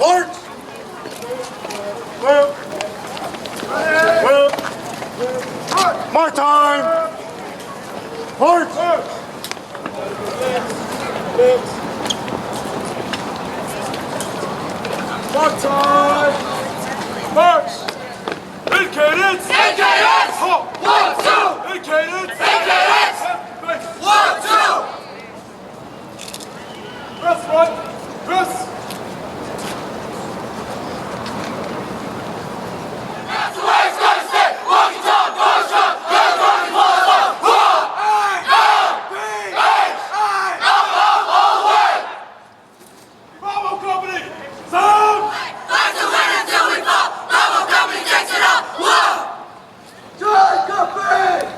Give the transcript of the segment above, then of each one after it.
March! Well. My time! March! My time! March! In cadence! In cadence! 1, 2! In cadence! In cadence! 1, 2! Press one! Press! That's the way it's gonna stay! Walking tall, going strong, going strong, and full of love! All the way! Bravo Company! Sound! Like to win until we fall! Bravo Company takes it all! Whoa! Join Company!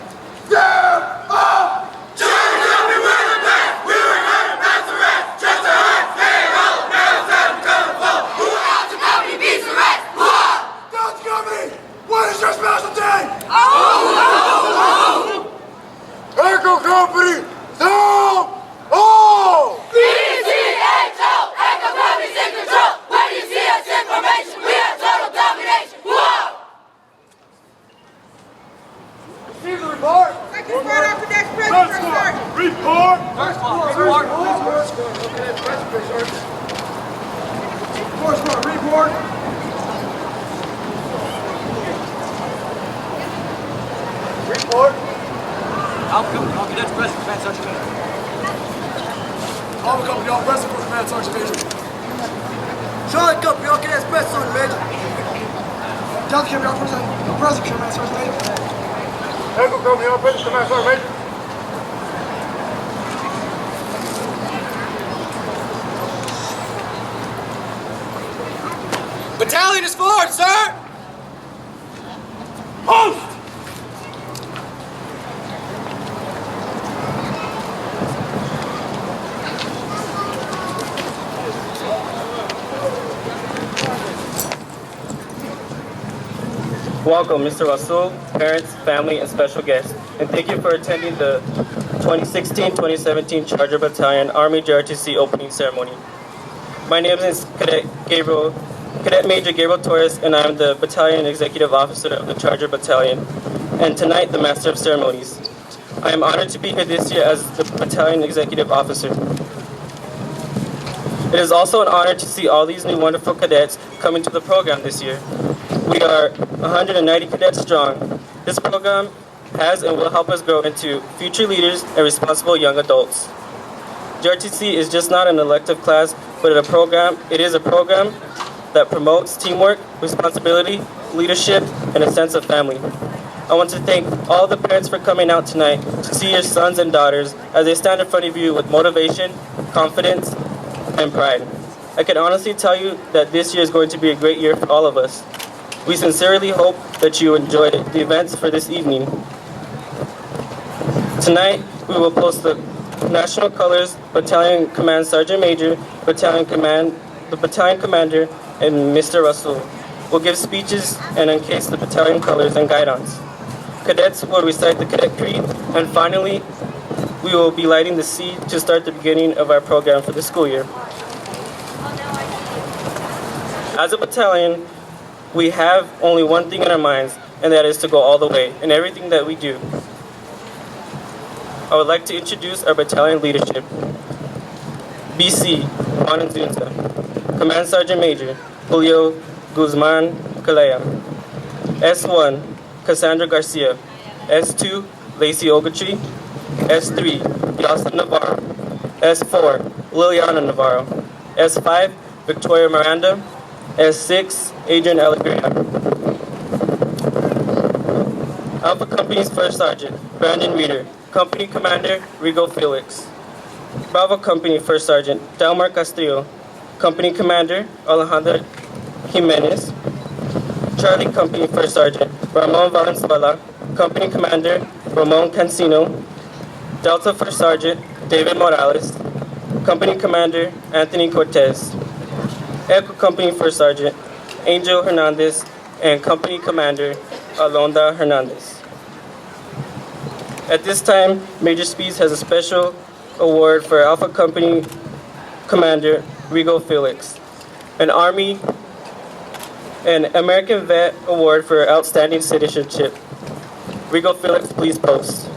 Down! Up! Join Company, we're the best! We were hurt, that's the rest! Just our hearts, stay hollow, now it's time to come and fall! Who out to Company beats the rest! Whoa! Down Company! What is your specialty? Echo Company! Down! Oh! BTHO! Echo Company's in control! When you see us in formation, we have total domination! Whoa! Receive the report! Second squad after next press, First first squad! sergeant. Report! Fourth squad, report. Report! Alpha Company, all cadets present, Command Sergeant Major. Alpha Company, all present for Command Sergeant Major. Cholla Company, all cadets present, Sergeant Major. Delta Company, all present Command Sergeant Major. Echo Company, all present Command Sergeant Major. Battalion is forward, sir! Post! Welcome, Mr. Rasul, parents, family, and special guests, and thank you for attending the 2016-2017 Charger Battalion Army JROTC opening ceremony. My name is Cadet Major Gabriel Torres, and I am the Battalion Executive Officer of the Charger Battalion, and tonight the Master of Ceremonies. I am honored to be here this year as the Battalion Executive Officer. It is also an honor to see all these new wonderful cadets coming to the program this year. We are 190 cadets strong. This program has and will help us grow into future leaders and responsible young adults. JROTC is just not an elective class, but it is a program that promotes teamwork, responsibility, leadership, and a sense of family. I want to thank all the parents for coming out tonight to see your sons and daughters as they stand in front of you with motivation, confidence, and pride. I can honestly tell you that this year is going to be a great year for all of us. We sincerely hope that you enjoyed the events for this evening. Tonight, we will post the national colors, Battalion Command Sergeant Major, the Battalion Commander, and Mr. Russell will give speeches and uncase the battalion colors and guidons. Cadets will recite the Cadet Creed, and finally, we will be lighting the seed to start the beginning of our program for the school year. As a battalion, we have only one thing in our minds, and that is to go all the way in everything that we do. I would like to introduce our battalion leadership. BC, Juan Zunza. Command Sergeant Major, Julio Guzman Calea. S1, Cassandra Garcia. S2, Lacey Ogletree. S3, Yasa Navarro. S4, Liliana Navarro. S5, Victoria Miranda. S6, Adrian Alegria. Alpha Company's First Sergeant, Brandon Reeder. Company Commander, Rigo Felix. Bravo Company First Sergeant, Delmar Castillo. Company Commander, Alejandra Jimenez. Charlie Company First Sergeant, Ramon Valenzuela. Company Commander, Ramon Cancino. Delta First Sergeant, David Morales. Company Commander, Anthony Cortez. Echo Company First Sergeant, Angel Hernandez, and Company Commander, Alonda Hernandez. At this time, Major Speeds has a special award for Alpha Company Commander, Rigo Felix. an Army, an American Vet Award for Outstanding Citizenship. Rigo Felix, please post.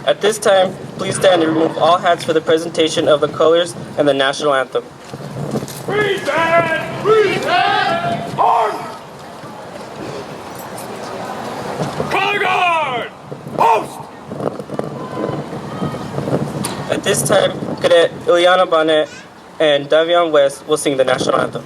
At this time, please stand and remove all hats for the presentation of the colors and the national anthem. Present! Present! Arms! Color guard! Post! At this time, Cadet Ileana Bonnet and Davion West will sing the national anthem.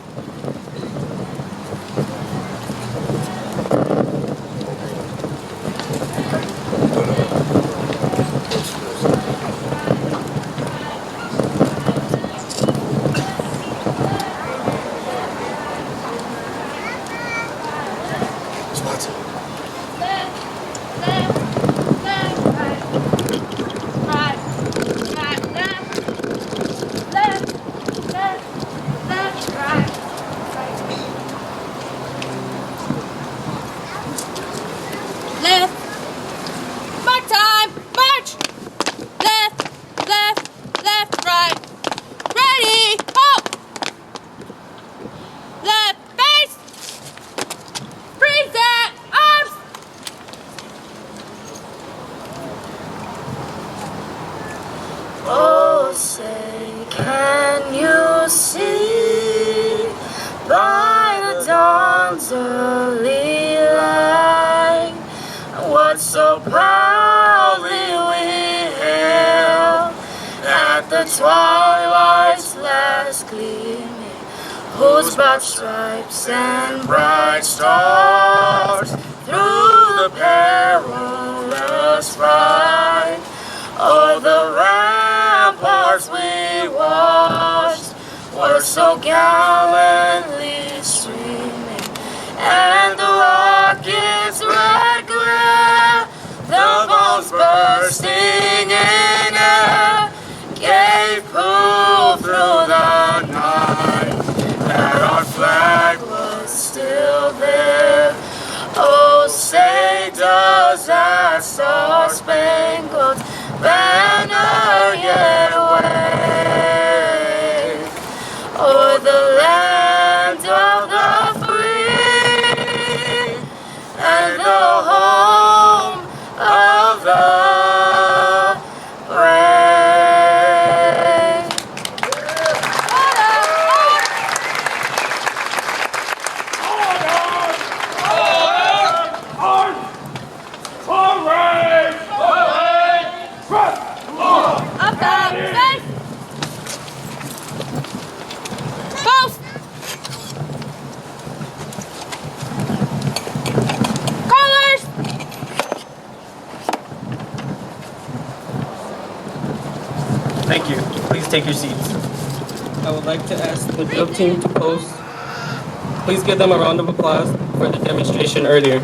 Oh, say, can you see by the dawn's early light what so proudly we hailed at the twilight's last gleaming, whose broad stripes and bright stars through the perilous fight o'er the ramparts we watched were so gallantly streaming, and the rocket's red glare, the bombs bursting in air, gave proof through the night that our flag was still there. Oh, say does that star-spangled banner yet wave o'er the land of the free and the home of the brave. Post! Colors! Thank you. Please take your seats. I would like to ask the drill team to post. Please give them a round of applause for the demonstration earlier.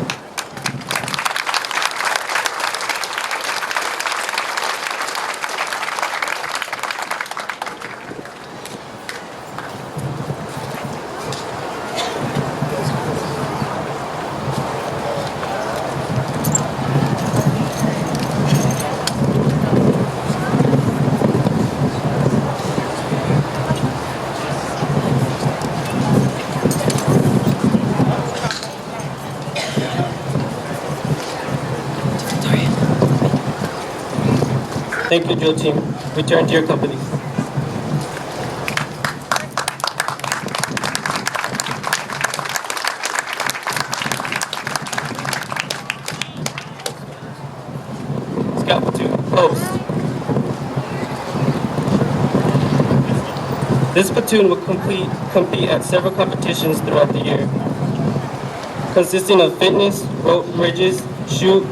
Thank you, drill team. Return to your companies. Scout platoon, post. This platoon will compete at several competitions throughout the year, consisting of fitness, rope bridges, shoot,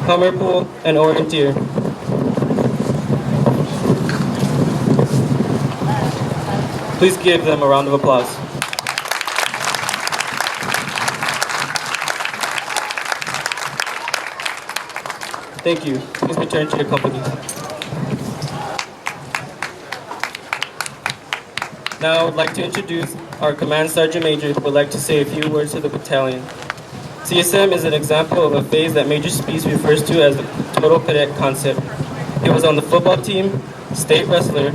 hammer pull, and orienteer. Please give them a round of applause. Thank you. Please return to your companies. Now I would like to introduce our Command Sergeant Major who would like to say a few words to the battalion. CSM is an example of a phase that Major Spees refers to as the total cadet concept. He was on the football team, state wrestler,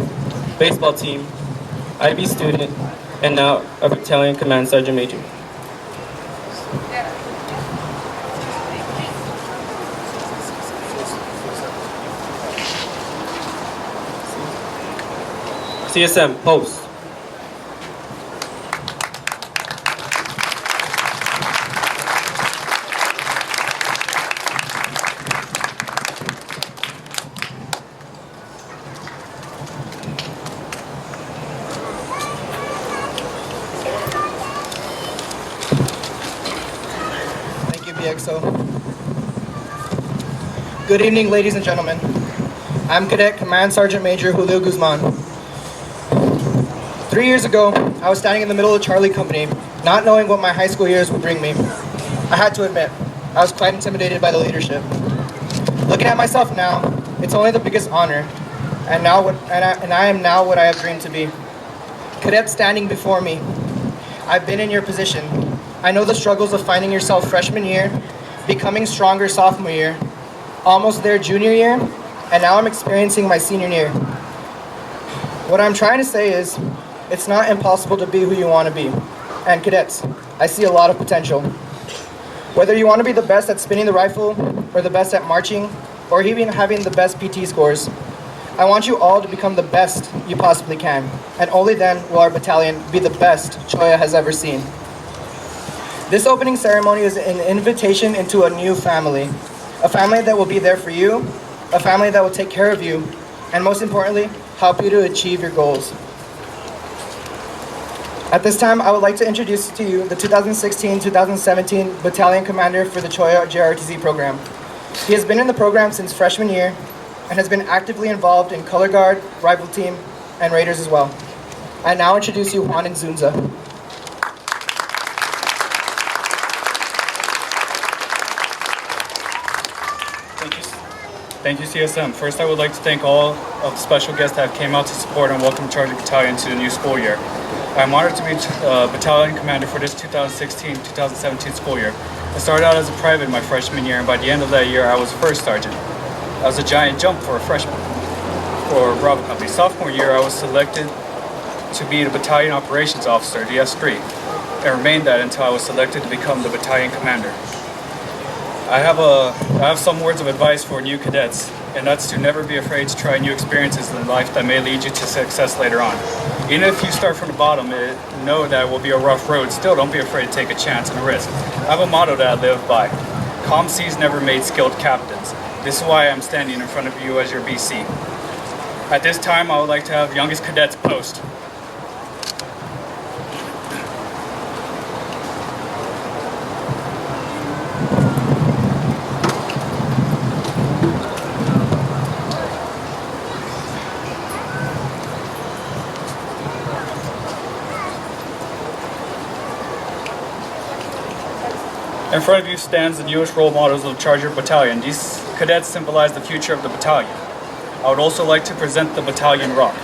baseball team, IB student, and now a battalion Command Sergeant Major. CSM, post. Thank you, BXO. Good evening, ladies and gentlemen. I'm Cadet Command Sergeant Major Julio Guzman. 3 years ago, I was standing in the middle of Charlie Company, not knowing what my high school years would bring me. I had to admit, I was quite intimidated by the leadership. Looking at myself now, it's only the biggest honor, and I am now what I have dreamed to be. Cadets standing before me, I've been in your position. I know the struggles of finding yourself freshman year, becoming stronger sophomore year, almost there junior year, and now I'm experiencing my senior year. What I'm trying to say is, it's not impossible to be who you want to be. And cadets, I see a lot of potential. Whether you want to be the best at spinning the rifle, or the best at marching, or even having the best PT scores, I want you all to become the best you possibly can. And only then will our battalion be the best Cholla has ever seen. This opening ceremony is an invitation into a new family. A family that will be there for you, a family that will take care of you, and most importantly, help you to achieve your goals. At this time, I would like to introduce to you the 2016-2017 Battalion Commander for the Cholla JROTC program. He has been in the program since freshman year and has been actively involved in Color Guard, Rifle Team, and Raiders as well. I now introduce you Juan Nzunza. Thank you, CSM. First, I would like to thank all of the special guests that came out to support and welcome Charlie Battalion to the new school year. I'm honored to be Battalion Commander for this 2016-2017 school year. I started out as a private my freshman year, and by the end of that year, I was first sergeant. That was a giant jump for a freshman for Bravo Company. Sophomore year, I was selected to be the Battalion Operations Officer, the S3, and remained that until I was selected to become the Battalion Commander. I have some words of advice for new cadets, and that's to never be afraid to try new experiences in life that may lead you to success later on. Even if you start from the bottom, know that it will be a rough road. Still, don't be afraid to take a chance and a risk. I have a motto that I live by. Calm seas never made skilled captains. This is why I'm standing in front of you as your BC. At this time, I would like to have youngest cadets post. In front of you stands the newest role models of Charger Battalion. These cadets symbolize the future of the battalion. I would also like to present the Battalion Rock.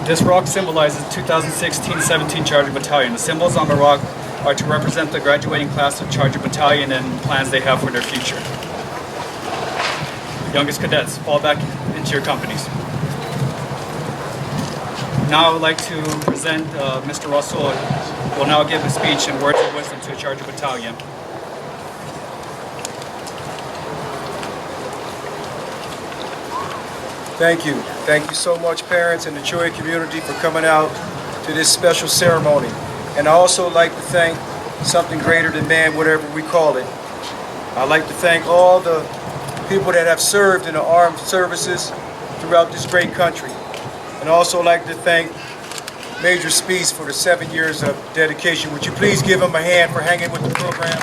This rock symbolizes 2016-17 Charger Battalion. The symbols on the rock are to represent the graduating class of Charger Battalion and plans they have for their future. Youngest cadets, fall back into your companies. Now I would like to present Mr. Russell, who will now give a speech and words of wisdom to Charger Battalion. Thank you. Thank you so much, parents and the Cholla community, for coming out to this special ceremony. And I also like to thank something greater than man, whatever we call it. I'd like to thank all the people that have served in the armed services throughout this great country. And also like to thank Major Spees for the 7 years of dedication. Would you please give him a hand for hanging with the program?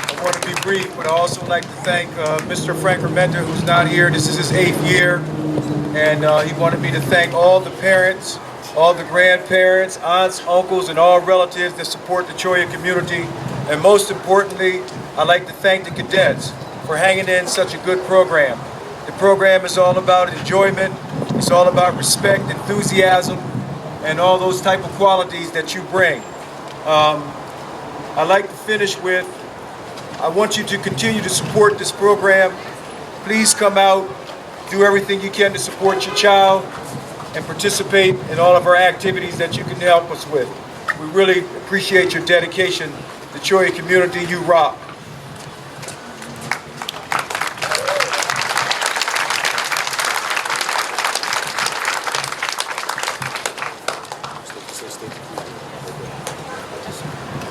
I want to be brief, but I also like to thank Mr. Frank Armenta, who's not here. This is his 8th year, and he wanted me to thank all the parents, all the grandparents, aunts, uncles, and all relatives that support the Cholla community. And most importantly, I'd like to thank the cadets for hanging in such a good program. The program is all about enjoyment, it's all about respect, enthusiasm, and all those type of qualities that you bring. I'd like to finish with, I want you to continue to support this program. Please come out, do everything you can to support your child, and participate in all of our activities that you can help us with. We really appreciate your dedication. The Cholla community, you rock.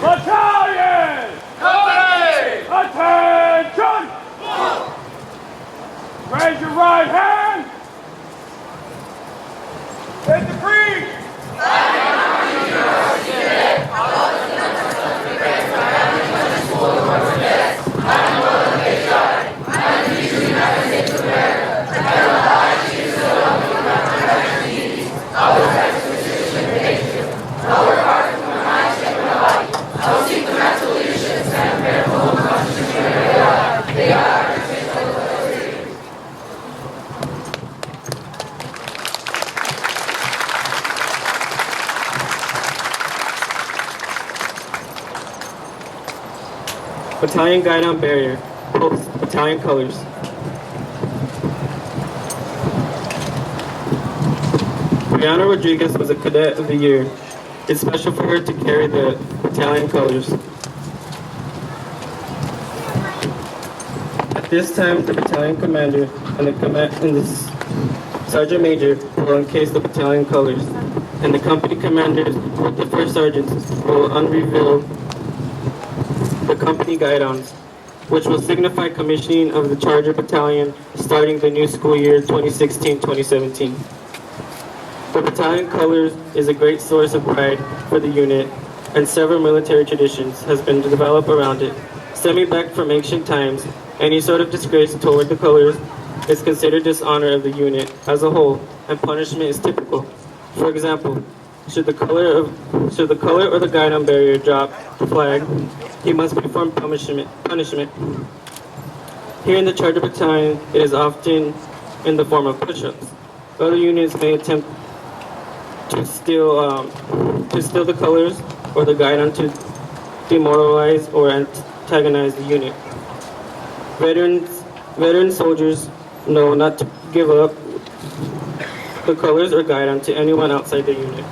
Battalion! Company! Attention! Raise your right hand. Hit the breeze! Battalion Guide on Barrier, post battalion colors. Brianna Rodriguez was a Cadet of the Year. It's special for her to carry the battalion colors. At this time, the battalion commander and the sergeant major will uncase the battalion colors, and the company commanders with the first sergeants will unreveal the company guidons, which will signify commissioning of the Charger Battalion starting the new school year 2016-2017. The battalion colors is a great source of pride for the unit, and several military traditions has been developed around it. Stemming back from ancient times, any sort of disgrace toward the colors is considered dishonor of the unit as a whole, and punishment is typical. For example, should the color or the guidon barrier drop the flag, he must perform punishment. Here in the Charger Battalion, it is often in the form of push-ups. Other units may attempt to steal the colors or the guidon to demoralize or antagonize the unit. Veteran soldiers know not to give up the colors or guidon to anyone outside the unit.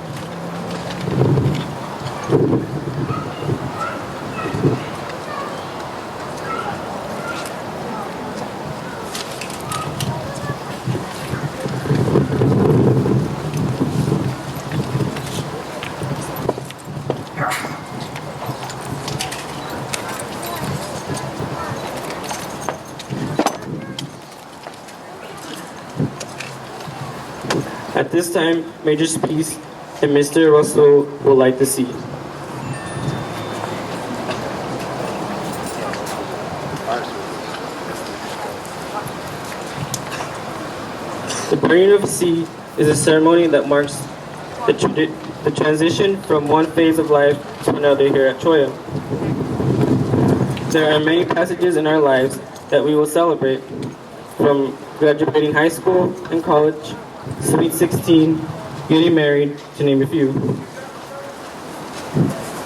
At this time, Major Spees and Mr. Russell will light the seat. The burning of a seed is a ceremony that marks the transition from one phase of life to another here at Cholla. There are many passages in our lives that we will celebrate, from graduating high school and college, sweet 16, getting married, to name a few.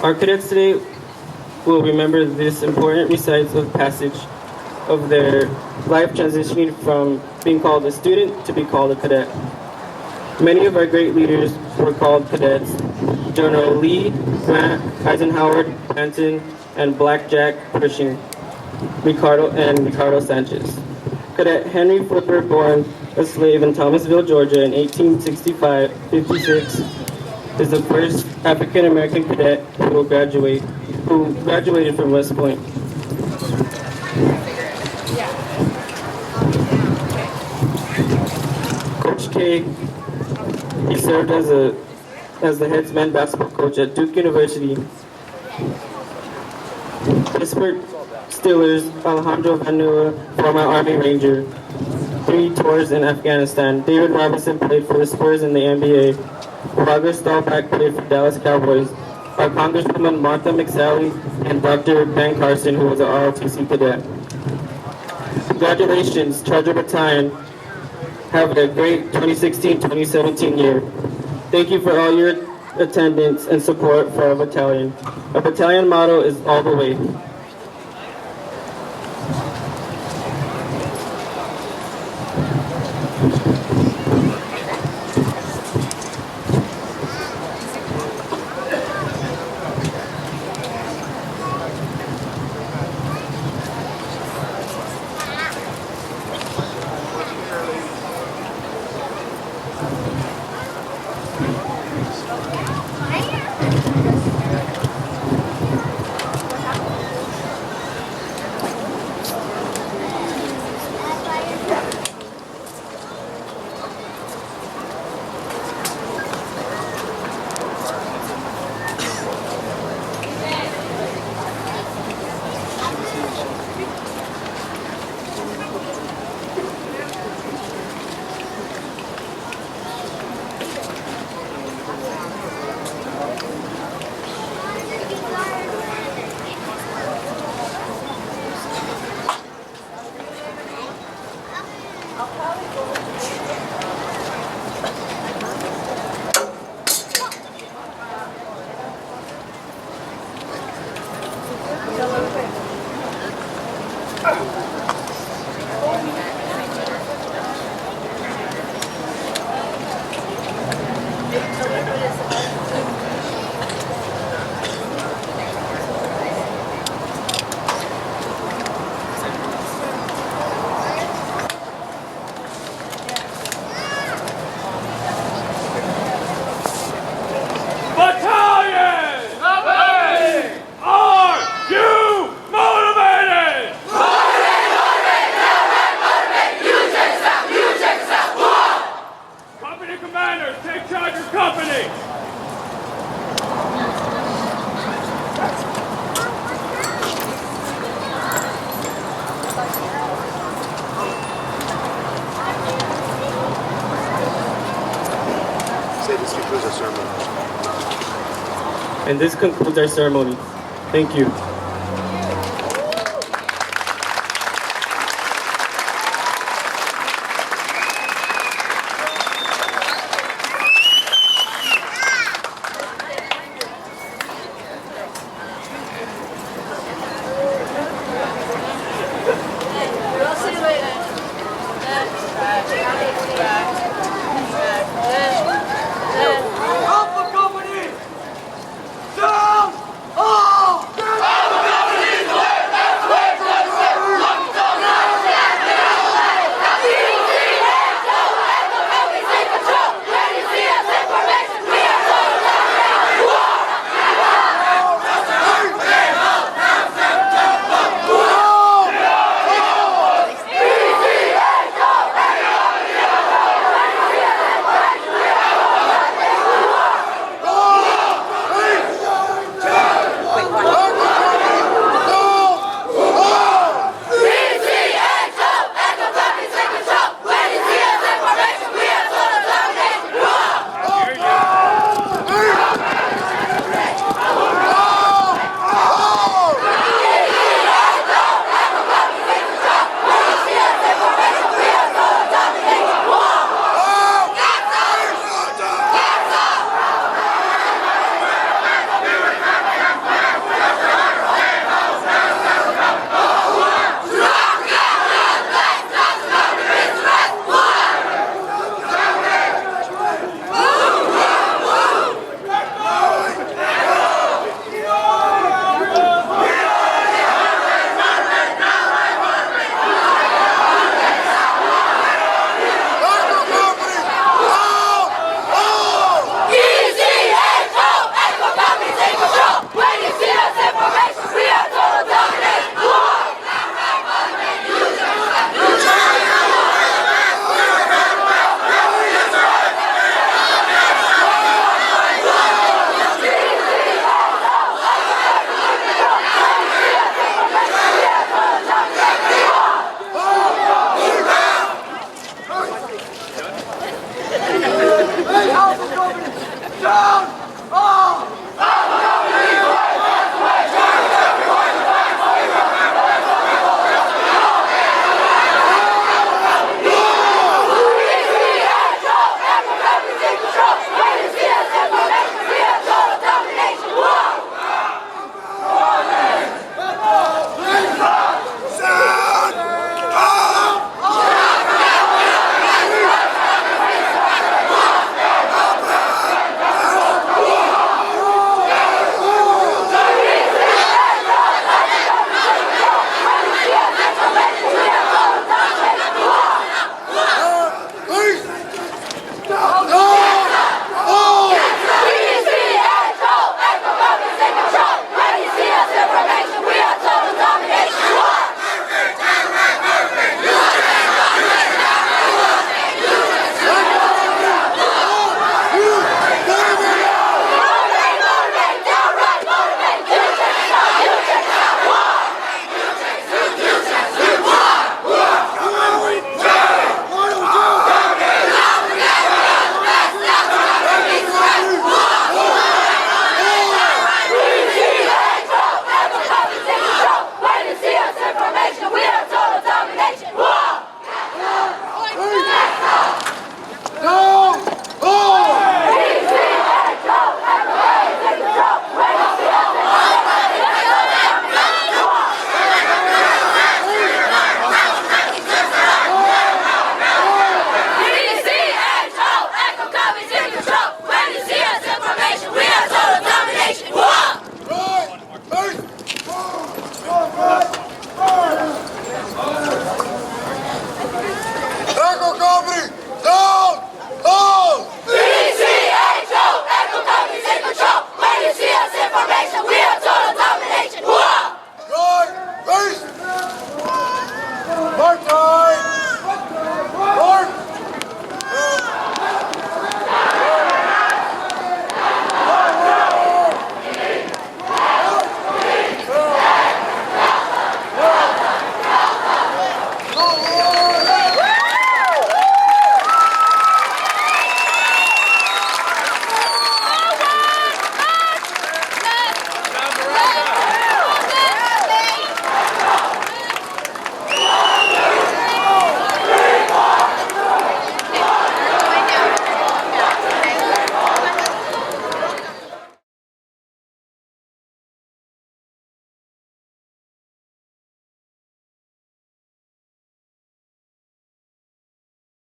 Our cadets today will remember this important recites of passage of their life transitioning from being called a student to be called a cadet. Many of our great leaders were called cadets. General Lee, Grant, Eisenhower, Benton, and Blackjack Pershing. Ricardo Sanchez. Cadet Henry Flipper, born a slave in Thomasville, Georgia in 1856, is the first African American cadet who graduated from West Point. Coach K, he served as the head men's basketball coach at Duke University. Pittsburgh Steelers, Alejandro Vanilla, former Army Ranger, 3 tours in Afghanistan. David Robinson played for the Spurs in the NBA. Roger Staubach played for Dallas Cowboys. Our Congresswoman Martha McSally and Dr. Ben Carson, who was an ROTC cadet. Congratulations, Charger Battalion. Have a great 2016-2017 year. Thank you for all your attendance and support for our battalion. Our battalion motto is all the way. And this concludes our ceremony. Thank you.